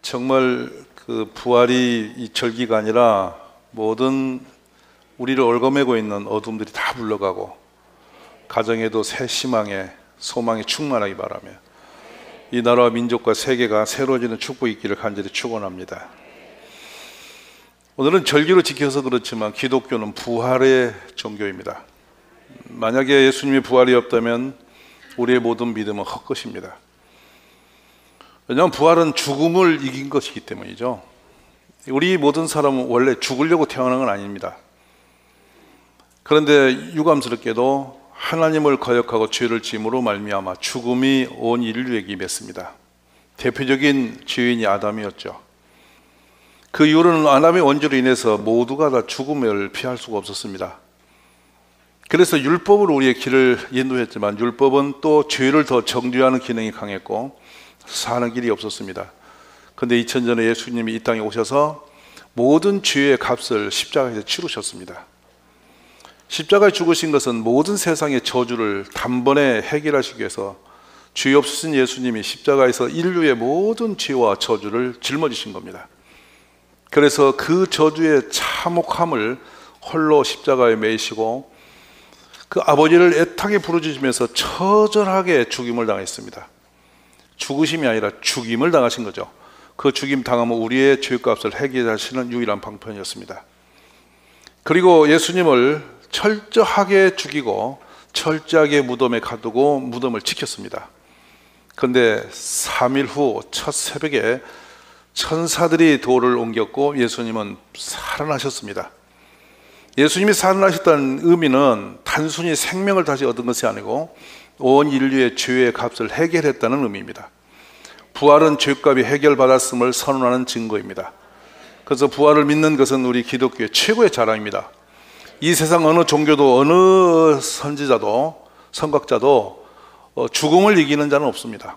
정말 그 부활이 이 절기가 아니라 모든 우리를 얽어매고 있는 어둠들이 다 물러가고 가정에도 새 희망의 소망이 충만하기 바라며 이 나라와 민족과 세계가 새로워지는 축복이 있기를 간절히 축원합니다. 오늘은 절기로 지켜서 그렇지만 기독교는 부활의 종교입니다. 만약에 예수님이 부활이 없다면 우리의 모든 믿음은 헛것입니다. 왜냐하면 부활은 죽음을 이긴 것이기 때문이죠. 우리 모든 사람은 원래 죽으려고 태어난 건 아닙니다. 그런데 유감스럽게도 하나님을 거역하고 죄를 지음으로 말미암아 죽음이 온 인류에게 임했습니다. 대표적인 죄인이 아담이었죠. 그 이후로는 아담의 원죄로 인해서 모두가 다 죽음을 피할 수가 없었습니다. 그래서 율법으로 우리의 길을 인도했지만 율법은 또 죄를 더 정죄하는 기능이 강했고 사는 길이 없었습니다. 그런데 2000전에 예수님이 이 땅에 오셔서 모든 죄의 값을 십자가에서 치르셨습니다. 십자가에 죽으신 것은 모든 세상의 저주를 단번에 해결하시기 위해서 죄 없으신 예수님이 십자가에서 인류의 모든 죄와 저주를 짊어지신 겁니다. 그래서 그 저주의 참혹함을 홀로 십자가에 매시고 그 아버지를 애타게 부르짖으면서 처절하게 죽임을 당했습니다. 죽으심이 아니라 죽임을 당하신 거죠. 그 죽임 당하면 우리의 죄값을 해결하시는 유일한 방편이었습니다. 그리고 예수님을 철저하게 죽이고 철저하게 무덤에 가두고 무덤을 지켰습니다. 그런데 3일 후 첫 새벽에 천사들이 돌을 옮겼고 예수님은 살아나셨습니다. 예수님이 살아나셨다는 의미는 단순히 생명을 다시 얻은 것이 아니고 온 인류의 죄의 값을 해결했다는 의미입니다. 부활은 죄값이 해결받았음을 선언하는 증거입니다. 그래서 부활을 믿는 것은 우리 기독교의 최고의 자랑입니다. 이 세상 어느 종교도 어느 선지자도 선각자도 죽음을 이기는 자는 없습니다.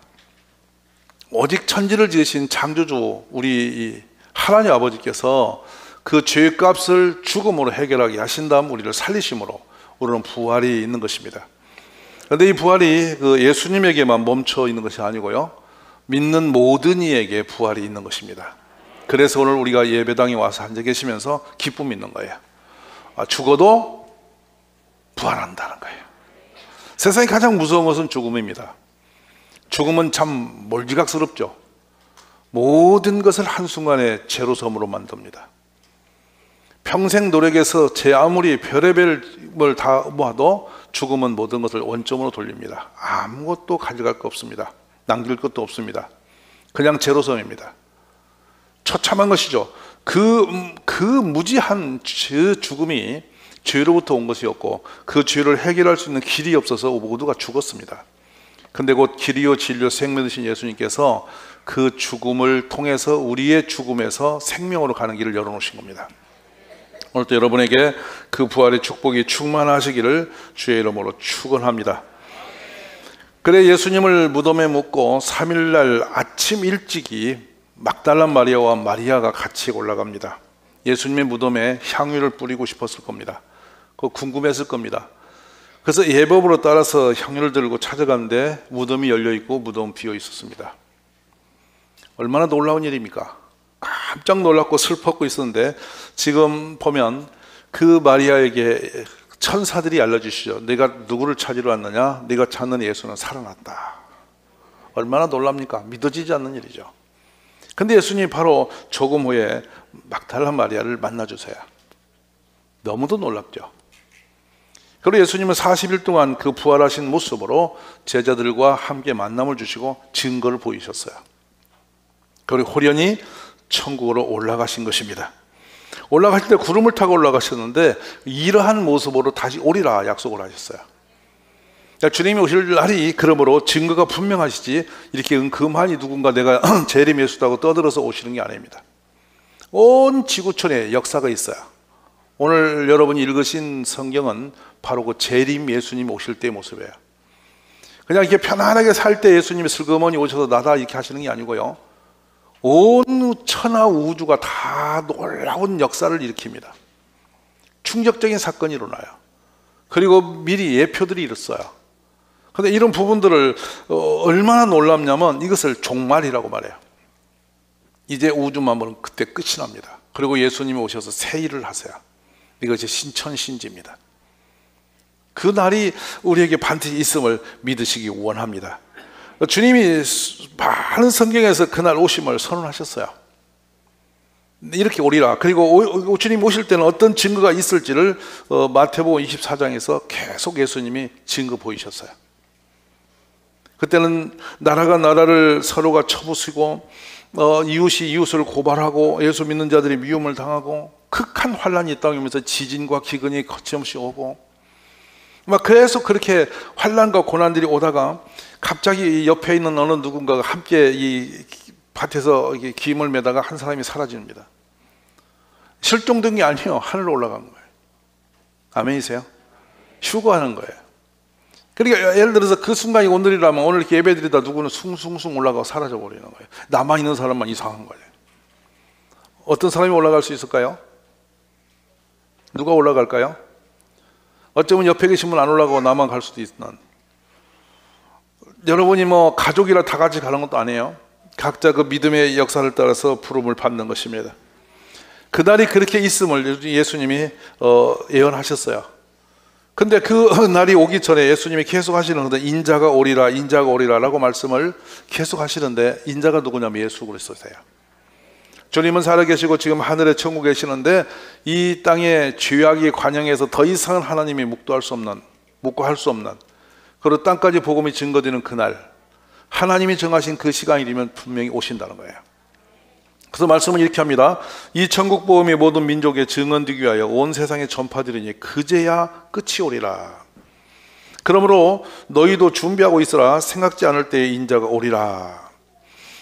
오직 천지를 지으신 창조주 우리 하나님 아버지께서 그 죄값을 죽음으로 해결하게 하신 다음 우리를 살리심으로 우리는 부활이 있는 것입니다. 그런데 이 부활이 그 예수님에게만 멈춰 있는 것이 아니고요, 믿는 모든 이에게 부활이 있는 것입니다. 그래서 오늘 우리가 예배당에 와서 앉아 계시면서 기쁨이 있는 거예요. 죽어도 부활한다는 거예요. 세상에 가장 무서운 것은 죽음입니다. 죽음은 참 몰지각스럽죠. 모든 것을 한순간에 제로섬으로 만듭니다. 평생 노력해서 제 아무리 별의별 다 모아도 죽음은 모든 것을 원점으로 돌립니다. 아무것도 가져갈 거 없습니다. 남길 것도 없습니다. 그냥 제로섬입니다. 처참한 것이죠. 그 무지한 죽음이 죄로부터 온 것이었고 그 죄를 해결할 수 있는 길이 없어서 모두가 죽었습니다. 근데 곧 길이요 진리요 생명 되신 예수님께서 그 죽음을 통해서 우리의 죽음에서 생명으로 가는 길을 열어놓으신 겁니다. 오늘도 여러분에게 그 부활의 축복이 충만하시기를 주의 이름으로 축원합니다. 그래 예수님을 무덤에 묻고 3일날 아침 일찍이 막달란 마리아와 마리아가 같이 올라갑니다. 예수님의 무덤에 향유를 뿌리고 싶었을 겁니다. 그거 궁금했을 겁니다. 그래서 예법으로 따라서 향유를 들고 찾아가는데 무덤이 열려있고 무덤은 비어 있었습니다. 얼마나 놀라운 일입니까? 깜짝 놀랐고 슬펐고 있었는데 지금 보면 그 마리아에게 천사들이 알려주시죠. 네가 누구를 찾으러 왔느냐? 네가 찾는 예수는 살아났다. 얼마나 놀랍니까? 믿어지지 않는 일이죠. 근데 예수님이 바로 조금 후에 막달라 마리아를 만나주세요. 너무도 놀랍죠. 그리고 예수님은 40일 동안 그 부활하신 모습으로 제자들과 함께 만남을 주시고 증거를 보이셨어요. 그리고 호련히 천국으로 올라가신 것입니다. 올라가실 때 구름을 타고 올라가셨는데 이러한 모습으로 다시 오리라 약속을 하셨어요. 주님이 오실 날이 그러므로 증거가 분명하시지 이렇게 은금하니 누군가 내가 재림 예수다고 떠들어서 오시는 게 아닙니다. 온 지구촌에 역사가 있어요. 오늘 여러분이 읽으신 성경은 바로 그 재림 예수님 오실 때의 모습이에요. 그냥 이렇게 편안하게 살 때 예수님이 슬그머니 오셔서 나다 이렇게 하시는 게 아니고요, 온 천하 우주가 다 놀라운 역사를 일으킵니다. 충격적인 사건이 일어나요. 그리고 미리 예표들이 있어요. 그런데 이런 부분들을 얼마나 놀랍냐면 이것을 종말이라고 말해요. 이제 우주 만물은 그때 끝이 납니다. 그리고 예수님이 오셔서 새 일을 하세요. 이것이 신천신지입니다. 그 날이 우리에게 반드시 있음을 믿으시기 원합니다. 주님이 많은 성경에서 그날 오심을 선언하셨어요. 이렇게 오리라. 그리고 주님 오실 때는 어떤 증거가 있을지를 마태복음 24장에서 계속 예수님이 증거 보이셨어요. 그때는 나라가 나라를 서로가 쳐부수고 이웃이 이웃을 고발하고 예수 믿는 자들이 미움을 당하고 극한 환란이 있다고 하면서 지진과 기근이 거침없이 오고 막 계속 그렇게 환란과 고난들이 오다가 갑자기 옆에 있는 어느 누군가가 함께 이 밭에서 김을 매다가 한 사람이 사라집니다. 실종된 게 아니에요. 하늘로 올라간 거예요. 아멘이세요? 휴거하는 거예요. 그러니까 예를 들어서 그 순간이 오늘이라면 오늘 이렇게 예배드리다 누구는 숭숭숭 올라가고 사라져 버리는 거예요. 남아있는 사람만 이상한 거예요. 어떤 사람이 올라갈 수 있을까요? 누가 올라갈까요? 어쩌면 옆에 계신 분 안 올라가고 나만 갈 수도 있는. 여러분이 뭐 가족이라 다 같이 가는 것도 아니에요. 각자 그 믿음의 역사를 따라서 부름을 받는 것입니다. 그날이 그렇게 있음을 예수님이 예언하셨어요. 근데 그 날이 오기 전에 예수님이 계속 하시는데 인자가 오리라 인자가 오리라 라고 말씀을 계속 하시는데 인자가 누구냐면 예수 그리스도세요. 주님은 살아계시고 지금 하늘에 천국에 계시는데 이 땅의 죄악이 관영해서 더 이상은 하나님이 묵도할 수 없는 묵고할 수 없는 그리고 땅까지 복음이 증거되는 그날 하나님이 정하신 그 시간이 되면 분명히 오신다는 거예요. 그래서 말씀은 이렇게 합니다. 이 천국 복음이 모든 민족에 증언되기 위하여 온 세상에 전파되리니 그제야 끝이 오리라. 그러므로 너희도 준비하고 있으라. 생각지 않을 때에 인자가 오리라.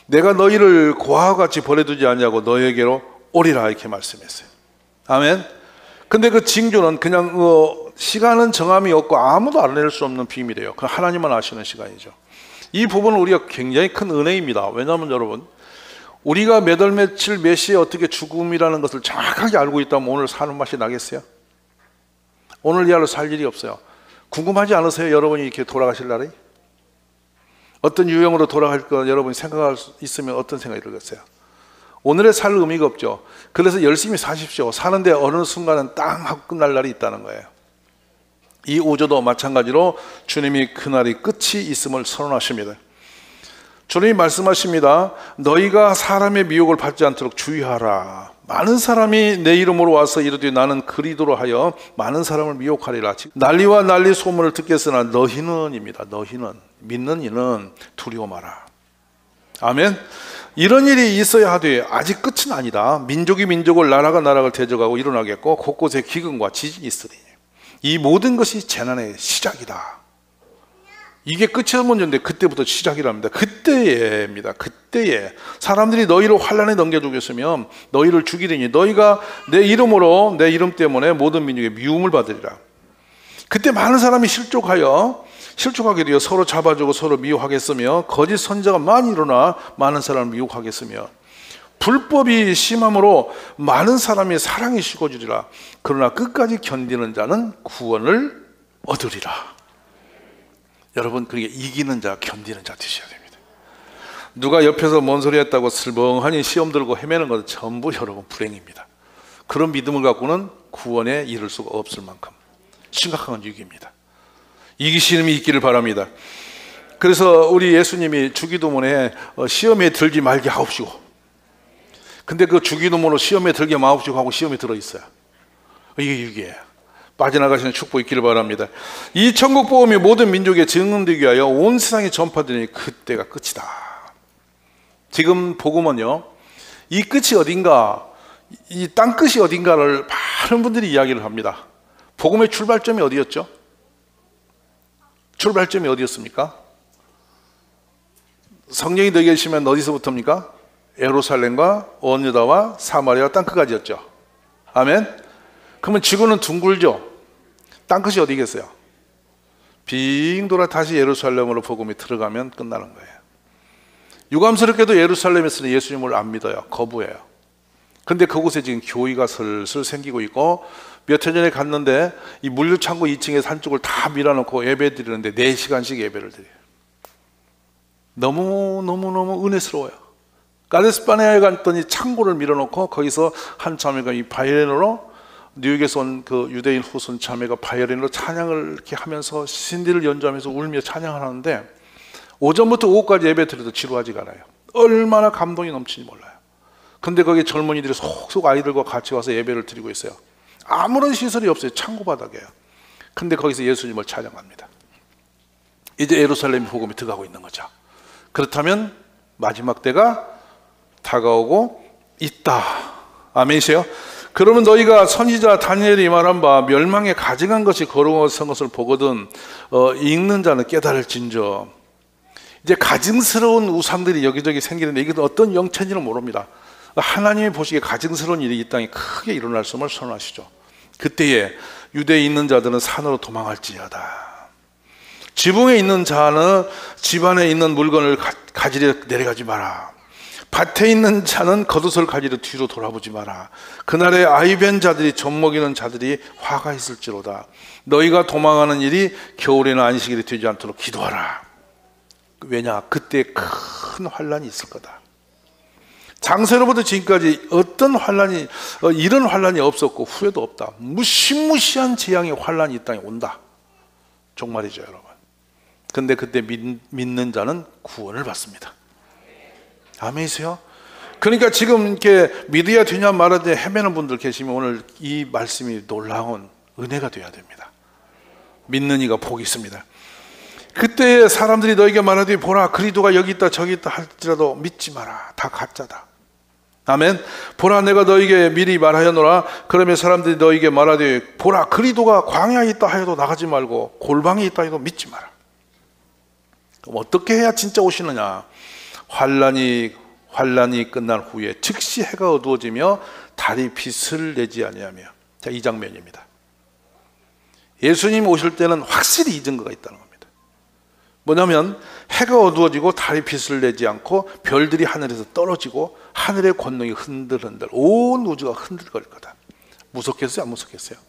내가 너희를 고아와 같이 버려두지 않냐고 너희에게로 오리라 이렇게 말씀했어요. 아멘. 근데 그 징조는 그냥 시간은 정함이 없고 아무도 알아낼 수 없는 비밀이에요. 그 하나님만 아시는 시간이죠. 이 부분은 우리가 굉장히 큰 은혜입니다. 왜냐하면 여러분 우리가 몇 월 며칠 몇 시에 어떻게 죽음이라는 것을 정확하게 알고 있다면 오늘 사는 맛이 나겠어요? 오늘 이하로 살 일이 없어요. 궁금하지 않으세요? 여러분이 이렇게 돌아가실 날이? 어떤 유형으로 돌아갈 거 여러분이 생각할 수 있으면 어떤 생각이 들겠어요? 오늘의 살 의미가 없죠. 그래서 열심히 사십시오. 사는데 어느 순간은 땅 하고 끝날 날이 있다는 거예요. 이 우주도 마찬가지로 주님이 그날이 끝이 있음을 선언하십니다. 주님이 말씀하십니다. 너희가 사람의 미혹을 받지 않도록 주의하라. 많은 사람이 내 이름으로 와서 이르되 나는 그리스도로 하여 많은 사람을 미혹하리라. 난리와 난리 소문을 듣겠으나 너희는입니다. 너희는 믿는 이는 두려워 마라. 아멘. 이런 일이 있어야 하되 아직 끝은 아니다. 민족이 민족을 나라가 나라를 대적하고 일어나겠고 곳곳에 기근과 지진이 있으리니 이 모든 것이 재난의 시작이다. 이게 끝이 문제인데 그때부터 시작이랍니다. 그때에입니다. 그때에 사람들이 너희를 환난에 넘겨주겠으면 너희를 죽이리니 너희가 내 이름으로 내 이름 때문에 모든 민족의 미움을 받으리라. 그때 많은 사람이 실족하게 되어 서로 잡아주고 서로 미혹하겠으며 거짓 선지자가 많이 일어나 많은 사람을 미혹하겠으며 불법이 심함으로 많은 사람이 사랑이 식어지리라. 그러나 끝까지 견디는 자는 구원을 얻으리라. 여러분 그게 이기는 자 견디는 자 되셔야 됩니다. 누가 옆에서 뭔 소리 했다고 슬벙하니 시험 들고 헤매는 것은 전부 여러분 불행입니다. 그런 믿음을 갖고는 구원에 이를 수가 없을 만큼 심각한 위기입니다. 이기시는 이 있기를 바랍니다. 그래서 우리 예수님이 주기도문에 시험에 들지 말게 하옵시고, 근데 그 주기도문으로 시험에 들게 마옵시고 하고 시험에 들어있어요. 이게 위기예요. 빠져나가시는 축복 있기를 바랍니다. 이 천국 복음이 모든 민족에 증언되기 위하여 온 세상에 전파되니 그때가 끝이다. 지금 복음은요, 이 끝이 어딘가, 이 땅 끝이 어딘가를 많은 분들이 이야기를 합니다. 복음의 출발점이 어디였죠? 출발점이 어디였습니까? 성령이 너희 계시면 어디서부터입니까? 예루살렘과 온 유다와 사마리아 땅 끝까지였죠. 아멘. 그러면 지구는 둥글죠. 땅 끝이 어디겠어요? 빙 돌아 다시 예루살렘으로 복음이 들어가면 끝나는 거예요. 유감스럽게도 예루살렘에서는 예수님을 안 믿어요. 거부해요. 근데 그곳에 지금 교회가 슬슬 생기고 있고, 몇 해 전에 갔는데 이 물류창고 2층에 산쪽을 다 밀어놓고 예배 드리는데 4시간씩 예배를 드려요. 너무 은혜스러워요. 가데스바네아에 갔더니 창고를 밀어놓고 거기서 한 자매가 이 바이올린으로, 뉴욕에서 온 그 유대인 후손 자매가 바이올린으로 찬양을 이렇게 하면서 신디를 연주하면서 울며 찬양을 하는데 오전부터 오후까지 예배 드려도 지루하지가 않아요. 얼마나 감동이 넘치는지 몰라요. 근데 거기 젊은이들이 속속 아이들과 같이 와서 예배를 드리고 있어요. 아무런 시설이 없어요. 창고 바닥이에요. 근데 거기서 예수님을 찬양합니다. 이제 예루살렘 복음이 들어가고 있는 거죠. 그렇다면 마지막 때가 다가오고 있다. 아멘이세요? 그러면 너희가 선지자 다니엘이 말한 바 멸망에 가증한 것이 거룩한 것을 보거든 읽는 자는 깨달을진저. 이제 가증스러운 우상들이 여기저기 생기는데 이게 어떤 영체인지는 모릅니다. 하나님이 보시기에 가증스러운 일이 이 땅에 크게 일어날 것을 선언하시죠. 그때에 유대에 있는 자들은 산으로 도망할지어다. 지붕에 있는 자는 집안에 있는 물건을 가지려 내려가지 마라. 밭에 있는 자는 겉옷을 가지려 뒤로 돌아보지 마라. 그날에 아이벤 자들이 젖먹이는 자들이 화가 있을지로다. 너희가 도망하는 일이 겨울에는 안식일이 되지 않도록 기도하라. 왜냐? 그때 큰 환란이 있을 거다. 장세로부터 지금까지 어떤 환란이, 이런 환란이 없었고 후회도 없다. 무시무시한 재앙의 환란이 이 땅에 온다. 정말이죠, 여러분. 근데 그때 믿는 자는 구원을 받습니다. 아멘이세요? 그러니까 지금 이렇게 믿어야 되냐 말아야 되냐 헤매는 분들 계시면 오늘 이 말씀이 놀라운 은혜가 되어야 됩니다. 믿는 이가 복이 있습니다. 그때 사람들이 너에게 말하되 보라 그리스도가 여기 있다 저기 있다 할지라도 믿지 마라. 다 가짜다. 아멘. 보라 내가 너에게 미리 말하였노라. 그러면 사람들이 너에게 말하되 보라 그리스도가 광야에 있다 하여도 나가지 말고 골방에 있다 해도 믿지 마라. 그럼 어떻게 해야 진짜 오시느냐? 환란이 끝난 후에 즉시 해가 어두워지며 달이 빛을 내지 아니하며. 자, 이 장면입니다. 예수님 오실 때는 확실히 이 증거가 있다는 겁니다. 뭐냐면 해가 어두워지고 달이 빛을 내지 않고 별들이 하늘에서 떨어지고 하늘의 권능이 흔들흔들 온 우주가 흔들거릴 거다. 무섭겠어요? 안 무섭겠어요?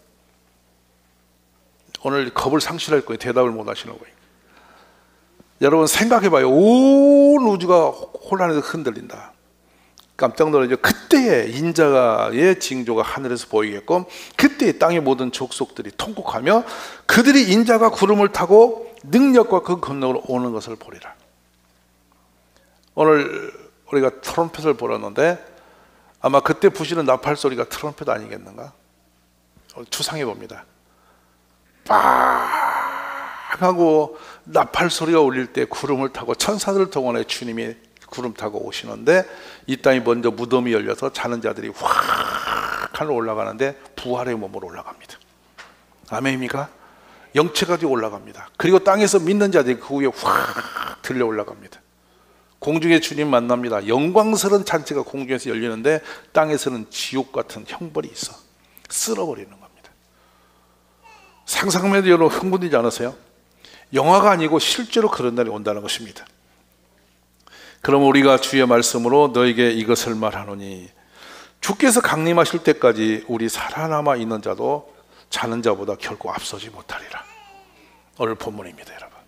오늘 겁을 상실할 거예요. 대답을 못 하시는 거예요. 여러분 생각해봐요. 온 우주가 혼란해서 흔들린다. 깜짝 놀라죠. 그때의 인자의 징조가 하늘에서 보이겠고 그때의 땅의 모든 족속들이 통곡하며 그들이 인자가 구름을 타고 능력과 그 권능으로 오는 것을 보리라. 오늘 우리가 트럼펫을 불었는데 아마 그때 부시는 나팔 소리가 트럼펫 아니겠는가? 추상해 봅니다. 빵 하고 나팔 소리가 울릴 때 구름을 타고 천사들 동안에 주님이 구름 타고 오시는데 이 땅이 먼저 무덤이 열려서 자는 자들이 확 하늘 올라가는데 부활의 몸으로 올라갑니다. 아멘입니까? 영체가 되어 올라갑니다. 그리고 땅에서 믿는 자들이 그 위에 확 들려 올라갑니다. 공중에 주님 만납니다. 영광스러운 잔치가 공중에서 열리는데 땅에서는 지옥 같은 형벌이 있어 쓸어버리는 겁니다. 상상만 해도 여러분 흥분되지 않으세요? 영화가 아니고 실제로 그런 날이 온다는 것입니다. 그럼 우리가 주의 말씀으로 너에게 이것을 말하노니 주께서 강림하실 때까지 우리 살아남아 있는 자도 자는 자보다 결코 앞서지 못하리라. 오늘 본문입니다, 여러분.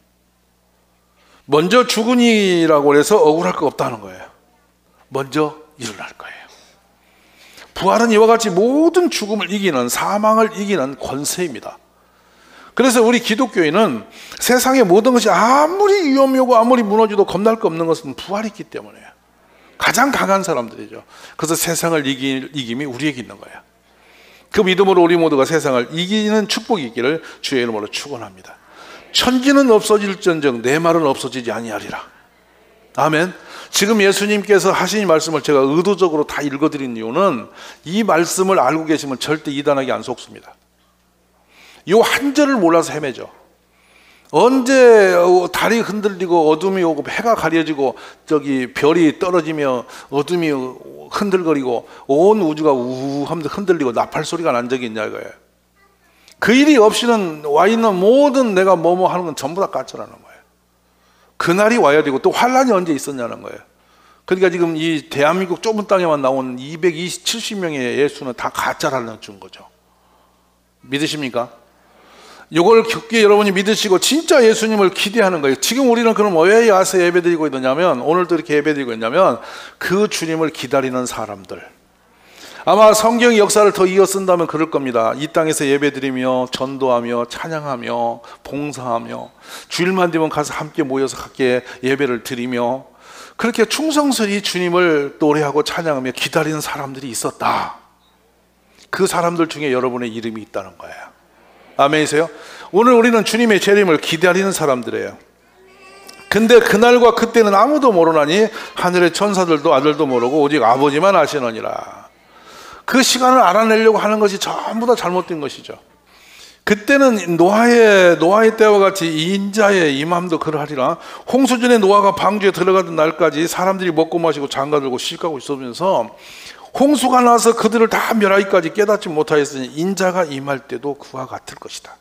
먼저 죽으니라고 해서 억울할 거 없다는 거예요. 먼저 일어날 거예요. 부활은 이와 같이 모든 죽음을 이기는, 사망을 이기는 권세입니다. 그래서 우리 기독교인은 세상의 모든 것이 아무리 위험이 오고 아무리 무너져도 겁날 거 없는 것은 부활이 있기 때문에요. 가장 강한 사람들이죠. 그래서 세상을 이김이 우리에게 있는 거예요. 그 믿음으로 우리 모두가 세상을 이기는 축복이 있기를 주의 이름으로 축원합니다. 천지는 없어질전정 내 말은 없어지지 아니하리라. 아멘. 지금 예수님께서 하신 말씀을 제가 의도적으로 다 읽어드린 이유는 이 말씀을 알고 계시면 절대 이단하게 안 속습니다. 이 한 절을 몰라서 헤매죠. 언제 달이 흔들리고 어둠이 오고 해가 가려지고 저기 별이 떨어지며 어둠이 흔들거리고 온 우주가 우하면서 흔들리고 나팔 소리가 난 적이 있냐 이거예요. 그 일이 없이는 와 있는 모든 내가 뭐뭐 하는 건 전부 다 가짜라는 거예요. 그날이 와야 되고 또 환란이 언제 있었냐는 거예요. 그러니까 지금 이 대한민국 좁은 땅에만 나온 270명의 예수는 다 가짜라는 준 거죠. 믿으십니까? 이걸 겪기에 여러분이 믿으시고 진짜 예수님을 기대하는 거예요. 지금 우리는 그럼 왜 와서 예배드리고 있느냐면, 오늘도 이렇게 예배드리고 있냐면 그 주님을 기다리는 사람들. 아마 성경 역사를 더 이어 쓴다면 그럴 겁니다. 이 땅에서 예배드리며 전도하며 찬양하며 봉사하며 주일만 되면 가서 함께 모여서 함께 예배를 드리며 그렇게 충성스레 주님을 노래하고 찬양하며 기다리는 사람들이 있었다. 그 사람들 중에 여러분의 이름이 있다는 거예요. 아멘이세요? 오늘 우리는 주님의 재림을 기다리는 사람들이에요. 근데 그날과 그때는 아무도 모르나니 하늘의 천사들도 아들도 모르고 오직 아버지만 아시느니라. 그 시간을 알아내려고 하는 것이 전부 다 잘못된 것이죠. 그때는 노아의 때와 같이 인자의 임함도 그러하리라. 홍수전에 노아가 방주에 들어가던 날까지 사람들이 먹고 마시고 장가들고 시집가고 있으면서 홍수가 나서 그들을 다 멸하기까지 깨닫지 못하였으니 인자가 임할 때도 그와 같을 것이다.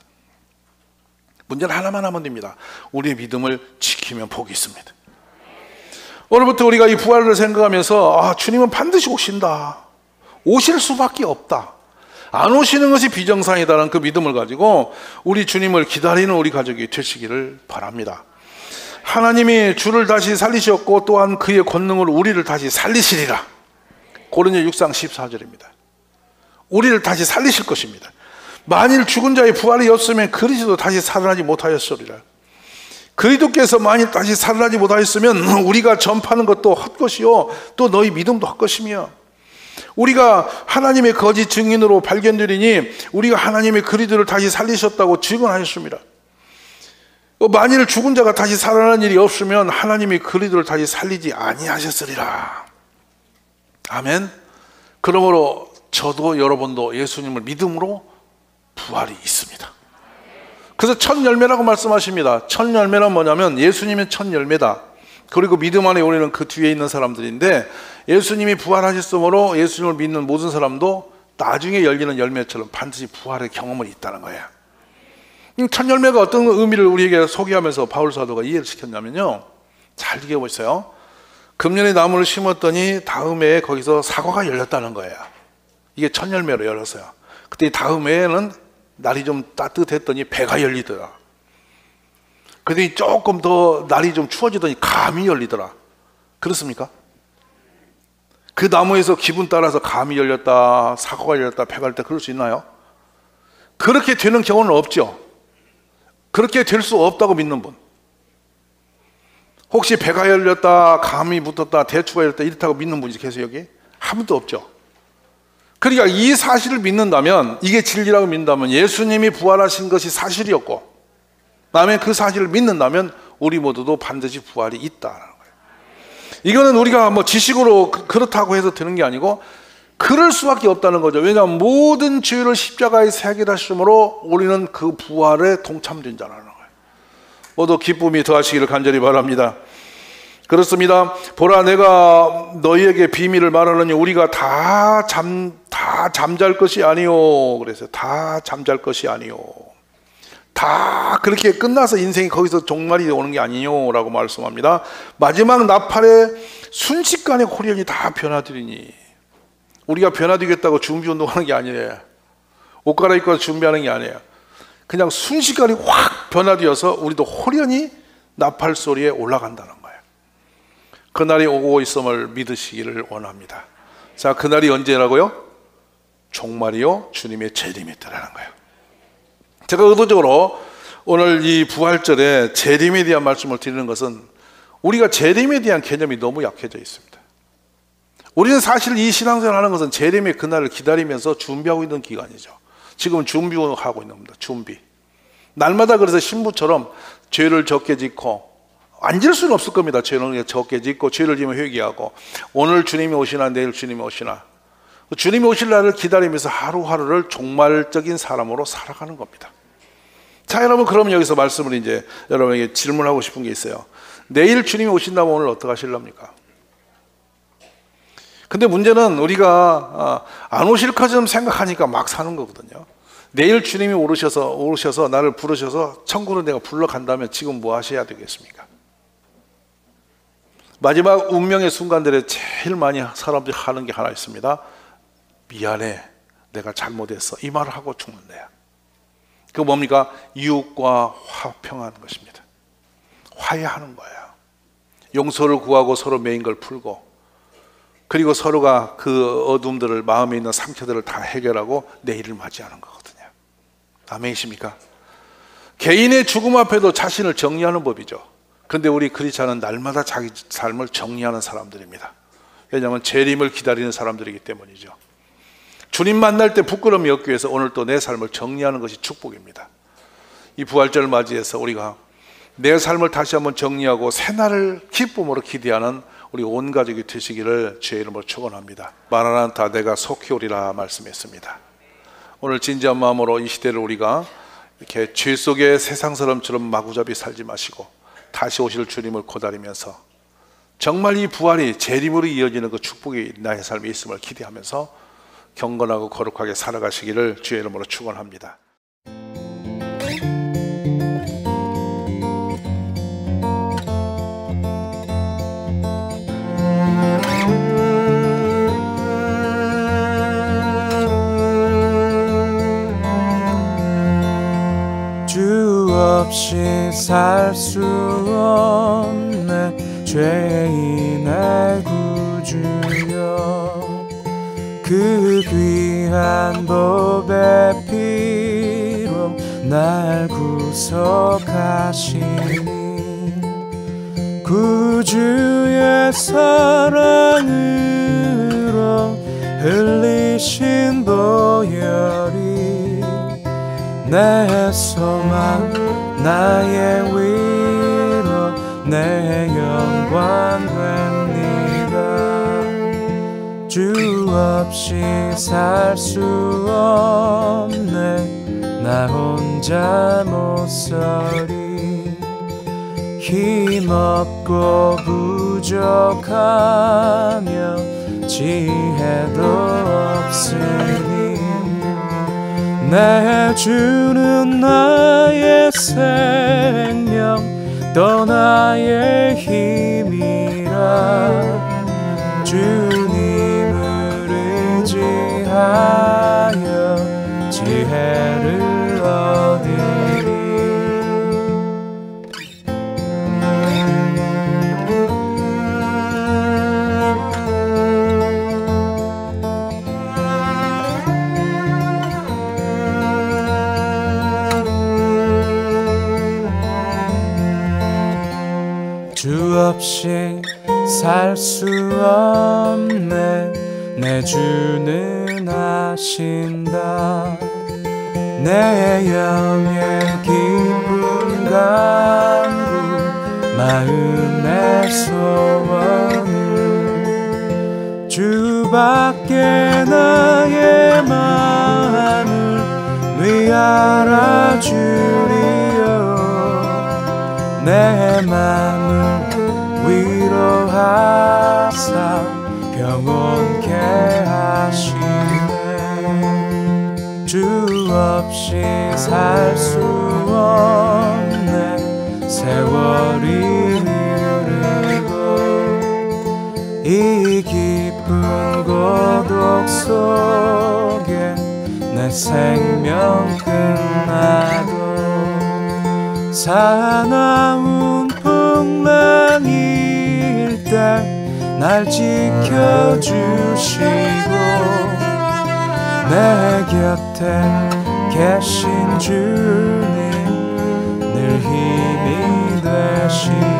문제는 하나만 하면 됩니다. 우리의 믿음을 지키면 복이 있습니다. 오늘부터 우리가 이 부활을 생각하면서 주님은 반드시 오신다. 오실 수밖에 없다. 안 오시는 것이 비정상이다라는 그 믿음을 가지고 우리 주님을 기다리는 우리 가족이 되시기를 바랍니다. 하나님이 주를 다시 살리셨고 또한 그의 권능으로 우리를 다시 살리시리라. 고린도 6장 14절입니다. 우리를 다시 살리실 것입니다. 만일 죽은 자의 부활이 없으면 그리스도 다시 살아나지 못하였으리라. 그리스도께서 만일 다시 살아나지 못하였으면 우리가 전파하는 것도 헛것이요 또 너희 믿음도 헛것이며, 우리가 하나님의 거짓 증인으로 발견되리니 우리가 하나님의 그리스도를 다시 살리셨다고 증언하였습니다. 만일 죽은 자가 다시 살아나는 일이 없으면 하나님이 그리스도를 다시 살리지 아니하셨으리라. 아멘. 그러므로 저도 여러분도 예수님을 믿음으로 부활이 있습니다. 그래서 첫 열매라고 말씀하십니다. 첫 열매는 뭐냐면 예수님은 첫 열매다. 그리고 믿음 안에 우리는 그 뒤에 있는 사람들인데, 예수님이 부활하셨으므로 예수님을 믿는 모든 사람도 나중에 열리는 열매처럼 반드시 부활의 경험은 있다는 거예요. 첫 열매가 어떤 의미를 우리에게 소개하면서 바울 사도가 이해를 시켰냐면요, 잘 읽어보세요. 금년에 나무를 심었더니 다음 해에 거기서 사과가 열렸다는 거예요. 이게 첫 열매로 열었어요. 그때 다음 해에는 날이 좀 따뜻했더니 배가 열리더라. 그랬더니 조금 더 날이 좀 추워지더니 감이 열리더라. 그렇습니까? 그 나무에서 기분 따라서 감이 열렸다, 사과가 열렸다, 배가 열렸다 그럴 수 있나요? 그렇게 되는 경우는 없죠. 그렇게 될 수 없다고 믿는 분, 혹시 배가 열렸다, 감이 붙었다, 대추가 열렸다 이렇다고 믿는 분이 계세요? 여기? 한 분도 없죠. 그러니까 이 사실을 믿는다면, 이게 진리라고 믿는다면 예수님이 부활하신 것이 사실이었고, 다음에 그 사실을 믿는다면 우리 모두도 반드시 부활이 있다는 거예요. 이거는 우리가 뭐 지식으로 그렇다고 해서 되는 게 아니고 그럴 수밖에 없다는 거죠. 왜냐하면 모든 죄를 십자가에 해결하심으로 우리는 그 부활에 동참된 자라는 거예요. 모두 기쁨이 더하시기를 간절히 바랍니다. 그렇습니다. 보라, 내가 너희에게 비밀을 말하느니 우리가 다 잠잘 것이 아니요. 그래서 다 잠잘 것이 아니요. 다 그렇게 끝나서 인생이 거기서 종말이 오는 게 아니요 라고 말씀합니다. 마지막 나팔에 순식간에 호련이 다 변화되리니, 우리가 변화되겠다고 준비 운동하는 게 아니에요. 옷 갈아입고 준비하는 게 아니에요. 그냥 순식간에 확 변화되어서 우리도 호련히 나팔 소리에 올라간다는 거예요. 그날이 오고 있음을 믿으시기를 원합니다. 자, 그날이 언제라고요? 종말이요 주님의 재림이 있다라는 거예요. 제가 의도적으로 오늘 이 부활절에 재림에 대한 말씀을 드리는 것은 우리가 재림에 대한 개념이 너무 약해져 있습니다. 우리는 사실 이 신앙생활을 하는 것은 재림의 그날을 기다리면서 준비하고 있는 기간이죠. 지금 준비하고 있는 겁니다. 준비. 날마다 그래서 신부처럼 죄를 적게 짓고, 안 지을 수는 없을 겁니다. 죄를 적게 짓고 죄를 지으면 회개하고, 오늘 주님이 오시나 내일 주님이 오시나, 주님이 오실 날을 기다리면서 하루하루를 종말적인 사람으로 살아가는 겁니다. 자, 여러분, 그러면 여기서 말씀을 이제 여러분에게 질문하고 싶은 게 있어요. 내일 주님이 오신다면 오늘 어떻게 하실랍니까? 근데 문제는 우리가 안 오실 것처럼 생각하니까 막 사는 거거든요. 내일 주님이 오르셔서 나를 부르셔서 천국으로 내가 불러간다면 지금 뭐 하셔야 되겠습니까? 마지막 운명의 순간들에 제일 많이 사람들이 하는 게 하나 있습니다. 미안해, 내가 잘못했어, 이 말을 하고 죽는데요. 그 뭡니까? 이웃과 화평하는 것입니다. 화해하는 거예요. 용서를 구하고 서로 매인 걸 풀고, 그리고 서로가 그 어둠들을, 마음에 있는 상처들을 다 해결하고 내일을 맞이하는 거거든요. 아멘이십니까? 개인의 죽음 앞에도 자신을 정리하는 법이죠. 그런데 우리 크리스찬은 날마다 자기 삶을 정리하는 사람들입니다. 왜냐하면 재림을 기다리는 사람들이기 때문이죠. 주님 만날 때 부끄러움이 없기 위해서 오늘 또 내 삶을 정리하는 것이 축복입니다. 이 부활절을 맞이해서 우리가 내 삶을 다시 한번 정리하고 새날을 기쁨으로 기대하는 우리 온 가족이 되시기를 주의 이름으로 축원합니다. 마라나타, 내가 속히 오리라 말씀했습니다. 오늘 진지한 마음으로 이 시대를 우리가 이렇게 죄 속의 세상 사람처럼 마구잡이 살지 마시고 다시 오실 주님을 고다리면서 정말 이 부활이 재림으로 이어지는 그 축복이 나의 삶에 있음을 기대하면서 경건하고 거룩하게 살아가시기를 주의 이름으로 축원합니다. 주 없이 살 수 없네 죄인의 구주여, 그 귀한 법의 피로 날 구속하시니, 구주의 사랑으로 흘리신 보혈이 내 소망, 나의 위로, 내 영광 됩니다. 주 없이 살 수 없네 나 혼자 못 서리, 힘없고 부족하며 지혜도 없으니, 내 주는 나의 생명 또 나의 힘이라, 주님을 의지하여 지혜를 얻으리. 주 없이 살 수 없네 내 주는 아신다. 내 영의 기쁨 간구 마음의 소원을, 주밖에 나의 마음을 위하라 주리여, 내 맘을 위로하사 평온케 하시네. 주 없이 살 수 없네 세월이 흐르고, 이 깊은 고독 속에 내 생명 끝나도, 사나운 풍랑일 때 날 지켜주시고, 내 곁에 계신 주님 늘 힘이 되시네.